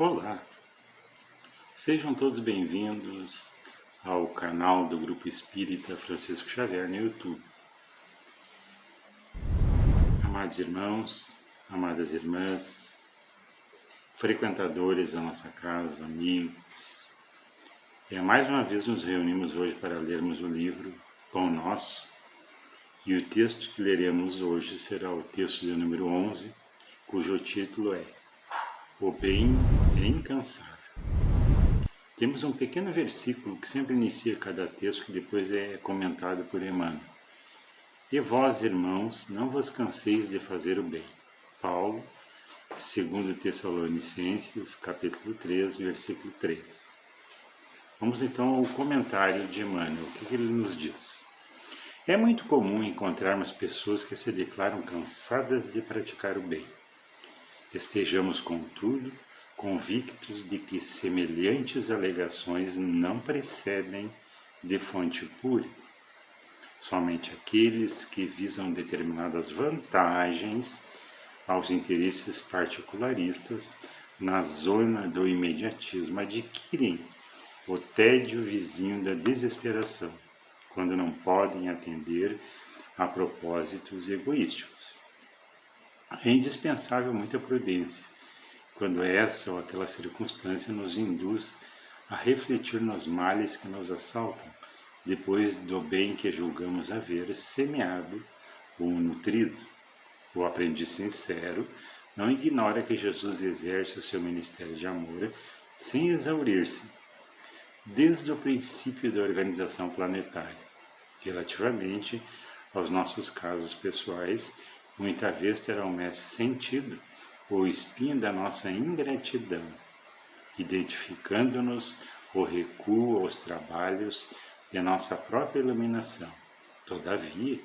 Olá, sejam todos bem-vindos ao canal do Grupo Espírita Francisco Xavier no YouTube. Amados irmãos, amadas irmãs, frequentadores da nossa casa, amigos, mais uma vez nos reunimos hoje para lermos o livro Pão Nosso, e o texto que leremos hoje será o texto de número 11, cujo título é O Bem é Incansável. Temos um pequeno versículo que sempre inicia cada texto, que depois é comentado por Emmanuel. E vós, irmãos, não vos canseis de fazer o bem. Paulo, 2 Tessalonicenses, capítulo 3, versículo 3. Vamos então ao comentário de Emmanuel. O que ele nos diz? É muito comum encontrarmos pessoas que se declaram cansadas de praticar o bem. Estejamos, contudo, convictos de que semelhantes alegações não procedem de fonte pura. Somente aqueles que visam determinadas vantagens aos interesses particularistas na zona do imediatismo adquirem o tédio vizinho da desesperação, quando não podem atender a propósitos egoísticos. É indispensável muita prudência quando essa ou aquela circunstância nos induz a refletir nos males que nos assaltam, depois do bem que julgamos haver semeado ou nutrido. O aprendiz sincero não ignora que Jesus exerce o seu ministério de amor sem exaurir-se, desde o princípio da organização planetária. Relativamente aos nossos casos pessoais, muita vez terá o mestre sentido o espinho da nossa ingratidão, identificando-nos o recuo aos trabalhos de nossa própria iluminação. Todavia,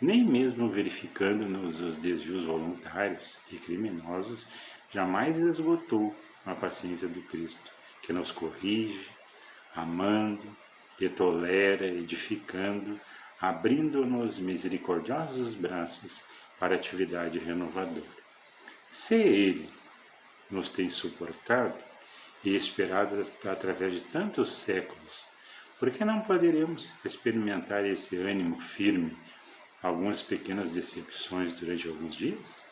nem mesmo verificando-nos os desvios voluntários e criminosos, jamais esgotou a paciência do Cristo, que nos corrige, amando, e tolera, edificando, abrindo-nos misericordiosos braços para a atividade renovadora. Se Ele nos tem suportado e esperado através de tantos séculos, por que não poderemos experimentar esse ânimo firme, algumas pequenas decepções durante alguns dias?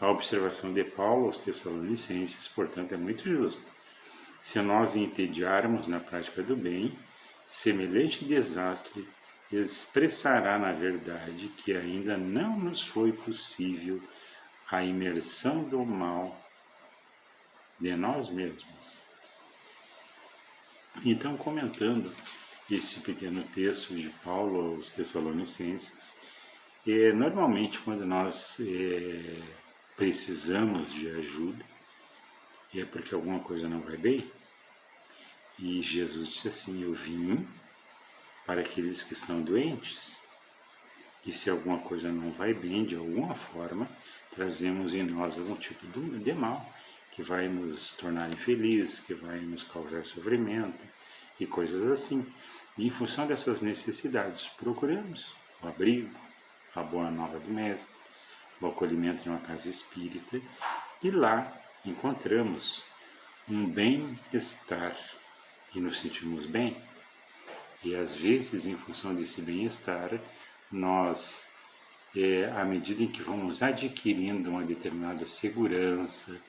A observação de Paulo aos Tessalonicenses, portanto, é muito justa. Se nós entediarmos na prática do bem, semelhante desastre expressará na verdade que ainda não nos foi possível a imersão do mal de nós mesmos. Então, comentando esse pequeno texto de Paulo aos Tessalonicenses, normalmente quando nós precisamos de ajuda, é porque alguma coisa não vai bem, e Jesus disse assim: eu vim para aqueles que estão doentes, e se alguma coisa não vai bem de alguma forma, trazemos em nós algum tipo de mal, que vai nos tornar infelizes, que vai nos causar sofrimento e coisas assim. E em função dessas necessidades, procuramos o abrigo, a boa nova do Mestre, o acolhimento de uma casa espírita, e lá encontramos um bem-estar e nos sentimos bem. E às vezes, em função desse bem-estar, nós, à medida em que vamos adquirindo uma determinada segurança,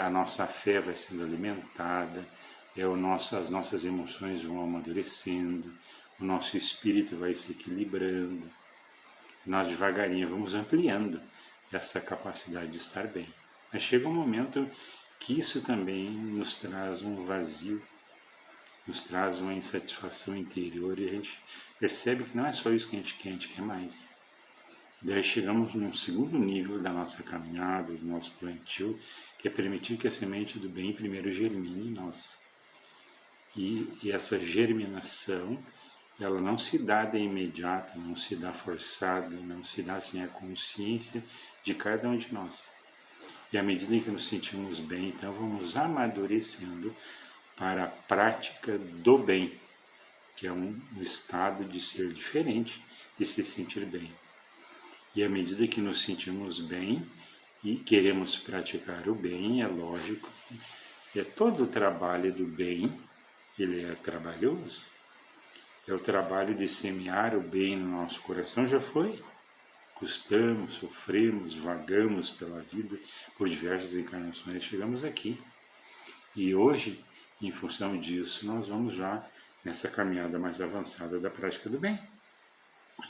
a nossa fé vai sendo alimentada, as nossas emoções vão amadurecendo, o nosso espírito vai se equilibrando, nós devagarinho vamos ampliando essa capacidade de estar bem. Mas chega um momento que isso também nos traz um vazio, nos traz uma insatisfação interior, e a gente percebe que não é só isso que a gente quer mais. Daí chegamos num segundo nível da nossa caminhada, do nosso plantio, que é permitir que a semente do bem primeiro germine em nós. E essa germinação, ela não se dá de imediato, não se dá forçada, não se dá sem a consciência de cada um de nós. E à medida em que nos sentimos bem, então vamos amadurecendo para a prática do bem, que é um estado de ser diferente de se sentir bem. E à medida que nos sentimos bem, e queremos praticar o bem, é lógico. É todo o trabalho do bem, ele é trabalhoso. É o trabalho de semear o bem no nosso coração, já foi. Custamos, sofremos, vagamos pela vida por diversas encarnações, chegamos aqui. E hoje, em função disso, nós vamos já nessa caminhada mais avançada da prática do bem.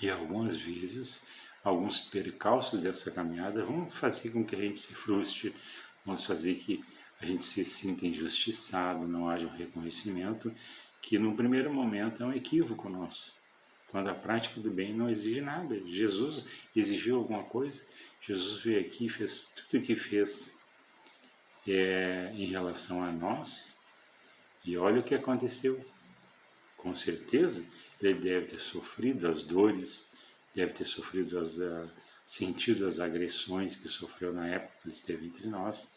E algumas vezes, alguns percalços dessa caminhada vão fazer com que a gente se frustre, vão fazer que a gente se sinta injustiçado, não haja um reconhecimento, que num primeiro momento é um equívoco nosso. Quando a prática do bem não exige nada. Jesus exigiu alguma coisa? Jesus veio aqui e fez tudo o que fez em relação a nós. E olha o que aconteceu. Com certeza, ele deve ter sofrido as dores, deve ter sentido as agressões que sofreu na época que ele esteve entre nós.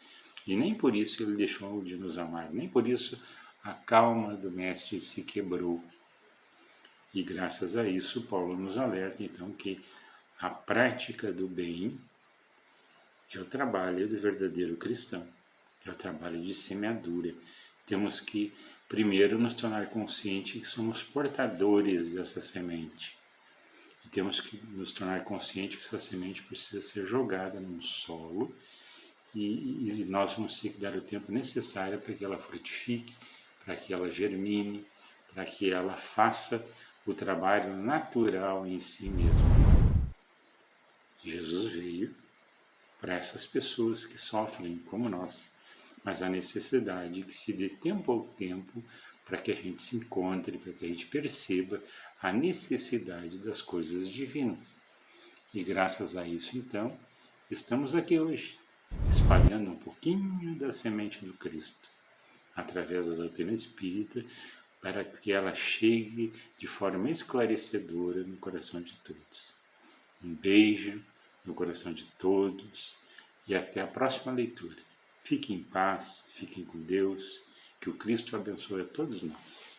E nem por isso ele deixou de nos amar, nem por isso a calma do Mestre se quebrou. E graças a isso, Paulo nos alerta, então, que a prática do bem é o trabalho do verdadeiro cristão, é o trabalho de semeadura. Temos que, primeiro, nos tornar conscientes que somos portadores dessa semente. E temos que nos tornar conscientes que essa semente precisa ser jogada num solo e nós vamos ter que dar o tempo necessário para que ela frutifique, para que ela germine, para que ela faça o trabalho natural em si mesmo. Jesus veio para essas pessoas que sofrem como nós, mas a necessidade que se dê tempo ao tempo para que a gente se encontre, para que a gente perceba a necessidade das coisas divinas. E graças a isso, então, estamos aqui hoje, espalhando um pouquinho da semente do Cristo, através da doutrina espírita, para que ela chegue de forma esclarecedora no coração de todos. Um beijo no coração de todos e até a próxima leitura. Fiquem em paz, fiquem com Deus, que o Cristo abençoe a todos nós.